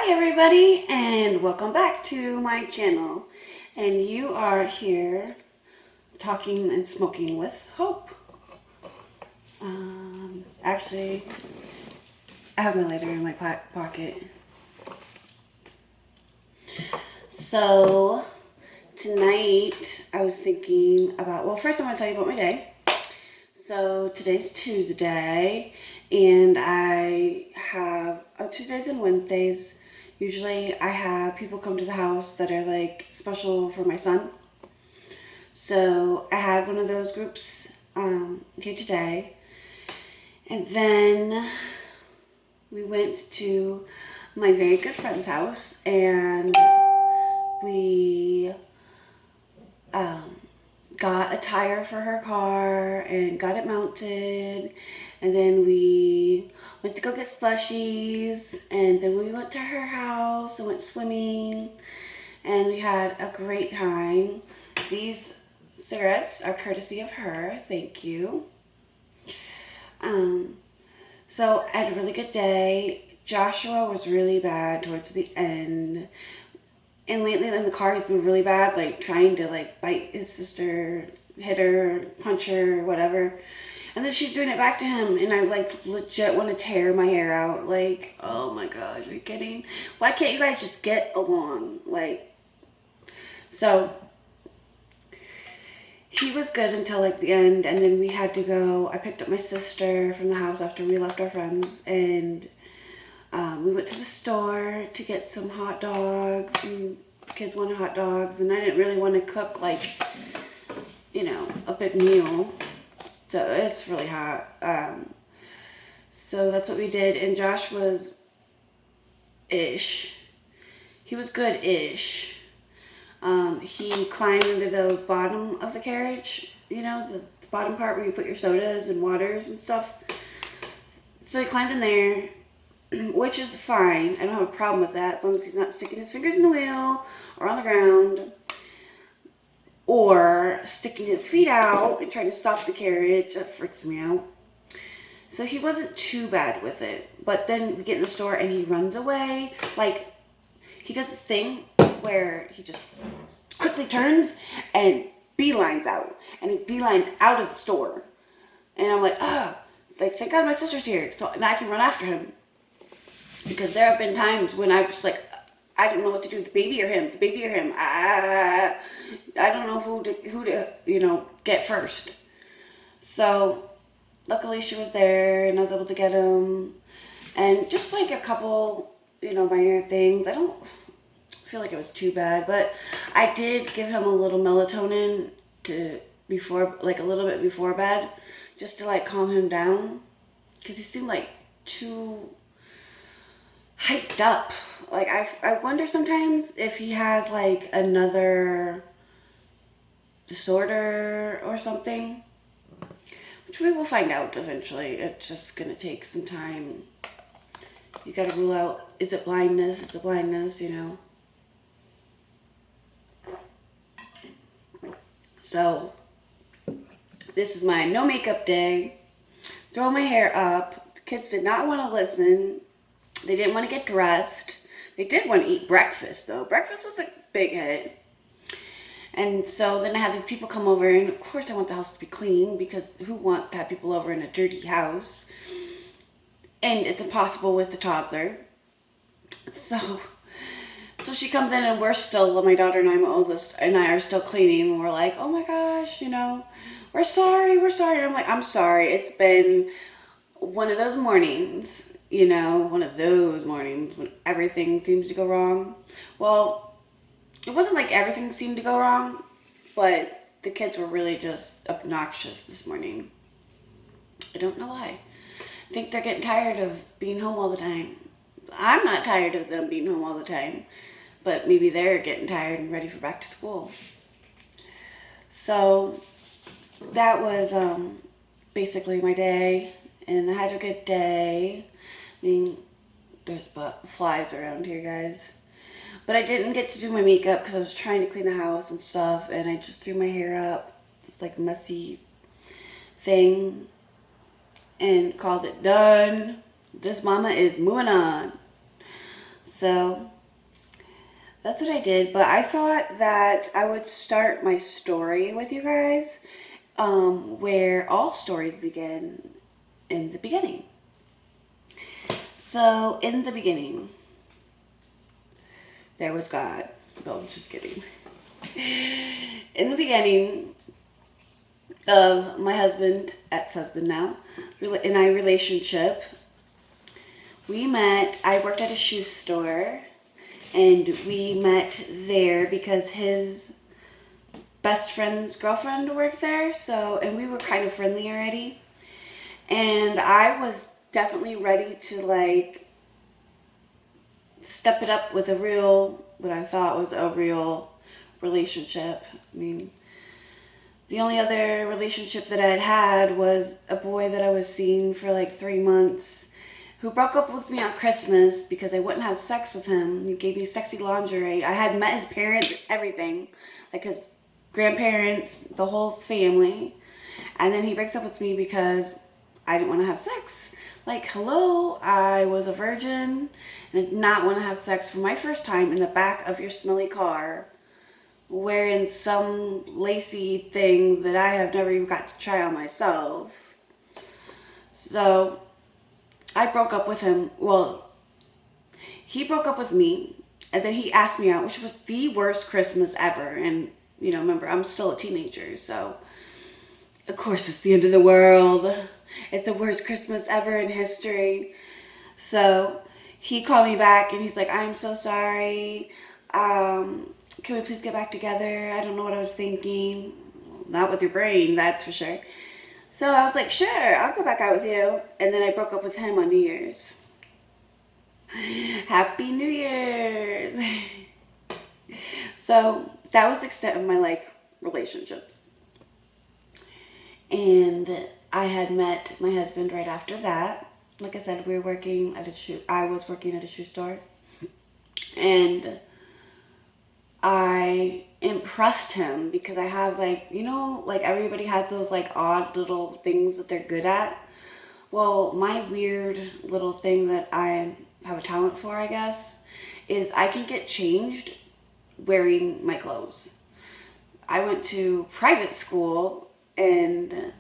Hi everybody, and welcome back to my channel. And you are here talking and smoking with Hope. Actually, I have my lighter in my pocket. So tonight I was thinking about, well, first I want to tell you about my day. So today's Tuesday, and I have Tuesdays and Wednesdays. Usually I have people come to the house that are like special for my son. So I had one of those groups here today. And then we went to my very good friend's house, and we got a tire for her car and got it mounted. And then we went to go get slushies, and then we went to her house and went swimming, and we had a great time. These cigarettes are courtesy of her. Thank you. So I had a really good day. Joshua was really bad towards the end. And lately in the car he's been really bad, like trying to like bite his sister, hit her, punch her, whatever. And then she's doing it back to him, and I like legit want to tear my hair out. Like, oh my gosh, are you kidding? Why can't you guys just get along? Like, so he was good until like the end, and then we had to go. I picked up my sister from the house after we left our friends, and we went to the store to get some hot dogs, and the kids wanted hot dogs, and I didn't really want to cook like, you know, a big meal. So it's really hot. So that's what we did, and Josh was ish. He was good-ish. He climbed into the bottom of the carriage, you know, the bottom part where you put your sodas and waters and stuff. So he climbed in there, which is fine. I don't have a problem with that, as long as he's not sticking his fingers in the wheel or on the ground or sticking his feet out and trying to stop the carriage. That freaks me out. So he wasn't too bad with it. But then we get in the store and he runs away. Like, he does this thing where he just quickly turns and beelines out. And he beelined out of the store. And I'm like, like, thank God my sister's here, so now I can run after him. Because there have been times when I'm just like, I don't know what to do, the baby or him, I don't know who to you know, get first. So luckily she was there, and I was able to get him. And just like a couple, you know, minor things. I don't feel like it was too bad, but I did give him a little melatonin before, like a little bit before bed, just to like calm him down, because he seemed like too hyped up. Like, I wonder sometimes if he has like another disorder or something, which we will find out eventually. It's just gonna take some time. You gotta rule out, is it blindness? Is it blindness, you know? So this is my no makeup day. Throw my hair up. The kids did not want to listen. They didn't want to get dressed. They did want to eat breakfast, though. Breakfast was a big hit. And so then I had these people come over, and of course I want the house to be clean, because who wants to have people over in a dirty house? And it's impossible with the toddler. So she comes in, and we're still, my daughter and I, my oldest, and I are still cleaning, and we're like, oh my gosh, you know, we're sorry. And I'm like, I'm sorry. It's been one of those mornings. You know, one of those mornings when everything seems to go wrong. Well, it wasn't like everything seemed to go wrong, but the kids were really just obnoxious this morning. I don't know why. I think they're getting tired of being home all the time. I'm not tired of them being home all the time, but maybe they're getting tired and ready for back to school. So that was basically my day, and I had a good day. I mean, there's flies around here, guys. But I didn't get to do my makeup because I was trying to clean the house and stuff, and I just threw my hair up. It's like messy thing, and called it done. This mama is moving on. So that's what I did. But I thought that I would start my story with you guys, where all stories begin in the beginning. So in the beginning, there was God. No, I'm just kidding. In the beginning of my husband, ex-husband now, and I relationship, we met. I worked at a shoe store, and we met there because his best friend's girlfriend worked there. So, and we were kind of friendly already, and I was definitely ready to like step it up with a real, what I thought was a real relationship. I mean, the only other relationship that I'd had was a boy that I was seeing for like 3 months, who broke up with me on Christmas because I wouldn't have sex with him. He gave me sexy lingerie. I had met his parents, everything, like his grandparents, the whole family. And then he breaks up with me because I didn't want to have sex. Like, hello, I was a virgin and did not want to have sex for my first time in the back of your smelly car, wearing some lacy thing that I have never even got to try on myself. So I broke up with him. Well, he broke up with me, and then he asked me out, which was the worst Christmas ever. And, you know, remember, I'm still a teenager, so of course it's the end of the world. It's the worst Christmas ever in history. So he called me back, and he's like, I'm so sorry. Can we please get back together? I don't know what I was thinking. Not with your brain, that's for sure. So I was like, sure, I'll go back out with you. And then I broke up with him on New Year's. Happy New Year's. So that was the extent of my like relationships. And I had met my husband right after that. Like I said, we were working at I was working at a shoe store. And I impressed him because I have like, you know, like everybody has those like odd little things that they're good at. Well, my weird little thing that I have a talent for, I guess, is I can get changed wearing my clothes. I went to private school, and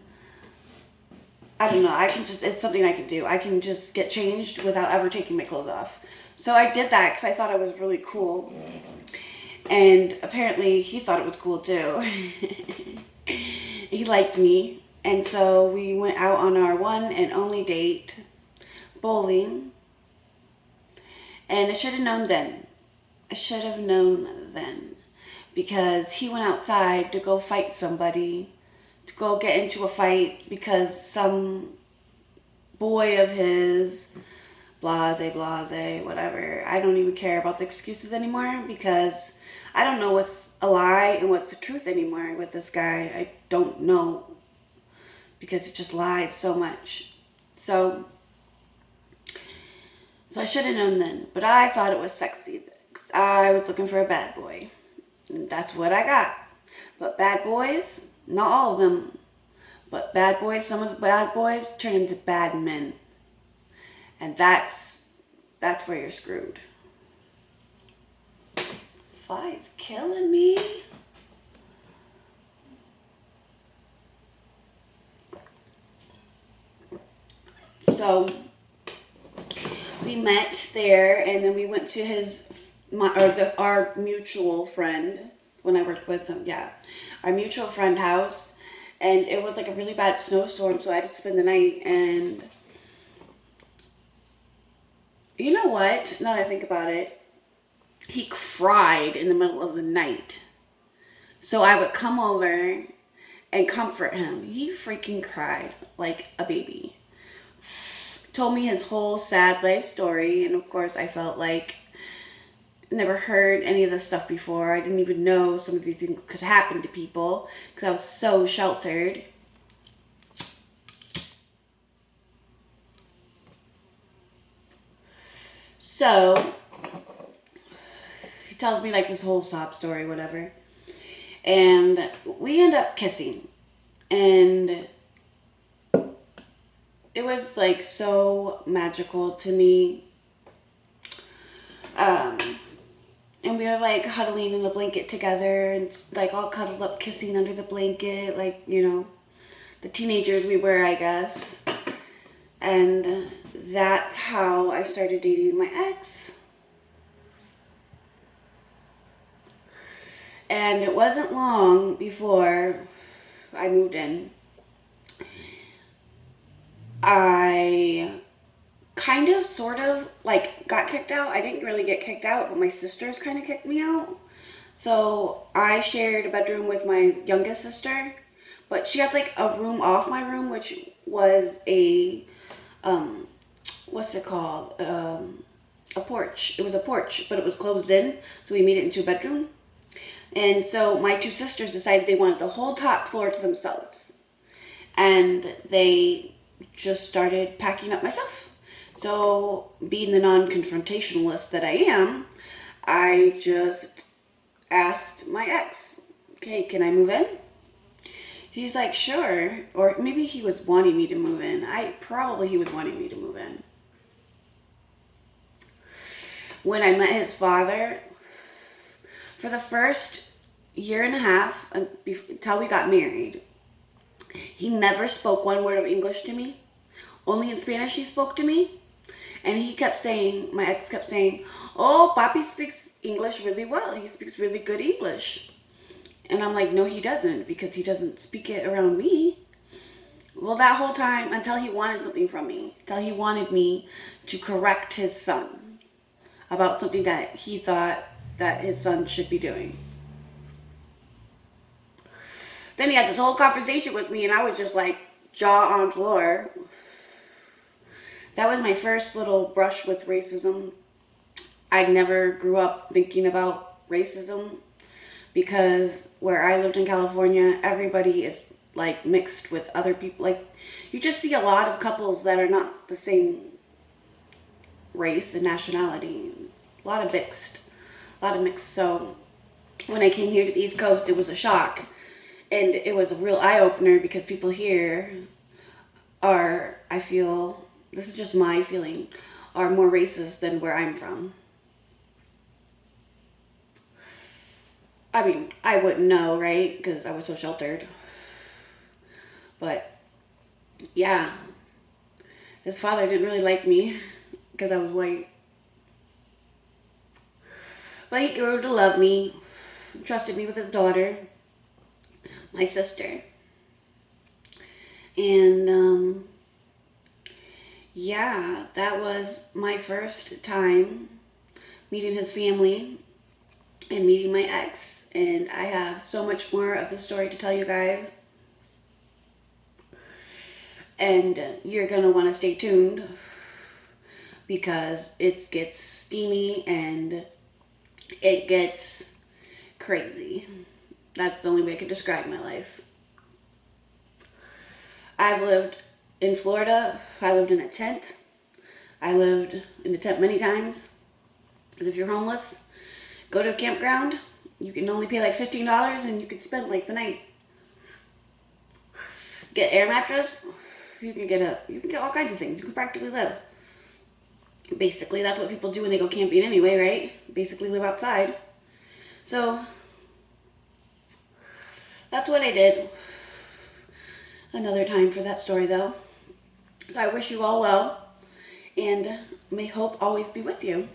I don't know, it's something I can do. I can just get changed without ever taking my clothes off. So I did that because I thought it was really cool. And apparently he thought it was cool too. He liked me. And so we went out on our one and only date, bowling. And I should have known then. Because he went outside to go fight somebody, to go get into a fight because some boy of his, blase, whatever. I don't even care about the excuses anymore because I don't know what's a lie and what's the truth anymore with this guy. I don't know because he just lies so much. So I should have known then, but I thought it was sexy. I was looking for a bad boy. And that's what I got. But bad boys, not all of them, but bad boys, some of the bad boys turn into bad men. And that's where you're screwed. Fly's killing me. So we met there, and then we went to our mutual friend when I worked with him. Yeah, our mutual friend house, and it was like a really bad snowstorm, so I had to spend the night. And you know what? Now that I think about it, he cried in the middle of the night. So I would come over and comfort him. He freaking cried like a baby. Told me his whole sad life story, and of course I felt like I never heard any of this stuff before. I didn't even know some of these things could happen to people because I was so sheltered. So he tells me like this whole sob story, whatever. And we end up kissing. And it was like so magical to me. And we were like huddling in a blanket together and like all cuddled up, kissing under the blanket, like, the teenagers we were, I guess. And that's how I started dating my ex. And it wasn't long before I moved in. I kind of, sort of, like, got kicked out. I didn't really get kicked out, but my sisters kind of kicked me out. So I shared a bedroom with my youngest sister, but she had like a room off my room, which was a, what's it called? A porch. It was a porch, but it was closed in, so we made it into a bedroom. And so my two sisters decided they wanted the whole top floor to themselves. And they just started packing up my stuff. So, being the non-confrontationalist that I am, I just asked my ex, okay, can I move in? He's like, sure. Or maybe he was wanting me to move in. He was wanting me to move in. When I met his father, for the first year and a half until we got married, he never spoke one word of English to me. Only in Spanish he spoke to me. And my ex kept saying, oh, Papi speaks English really well. He speaks really good English. And I'm like, no, he doesn't, because he doesn't speak it around me. Well, that whole time, until he wanted something from me, until he wanted me to correct his son about something that he thought that his son should be doing. Then he had this whole conversation with me, and I was just like, jaw on floor. That was my first little brush with racism. I never grew up thinking about racism because where I lived in California, everybody is like mixed with other people. Like, you just see a lot of couples that are not the same race and nationality. A lot of mixed. So when I came here to the East Coast, it was a shock. And it was a real eye-opener because people here are, I feel, this is just my feeling, are more racist than where I'm from. I mean, I wouldn't know, right? Because I was so sheltered. But, yeah. His father didn't really like me because I was white. But he grew to love me, trusted me with his daughter, my sister. And, yeah, that was my first time meeting his family and meeting my ex. And I have so much more of the story to tell you guys. And you're going to want to stay tuned because it gets steamy and it gets crazy. That's the only way I can describe my life. I've lived in Florida. I lived in a tent. I lived in a tent many times. Because if you're homeless, go to a campground. You can only pay like $15 and you can spend like the night. Get air mattress. You can get all kinds of things. You can practically live. Basically, that's what people do when they go camping anyway, right? Basically live outside. So, that's what I did. Another time for that story, though. So I wish you all well, and may hope always be with you.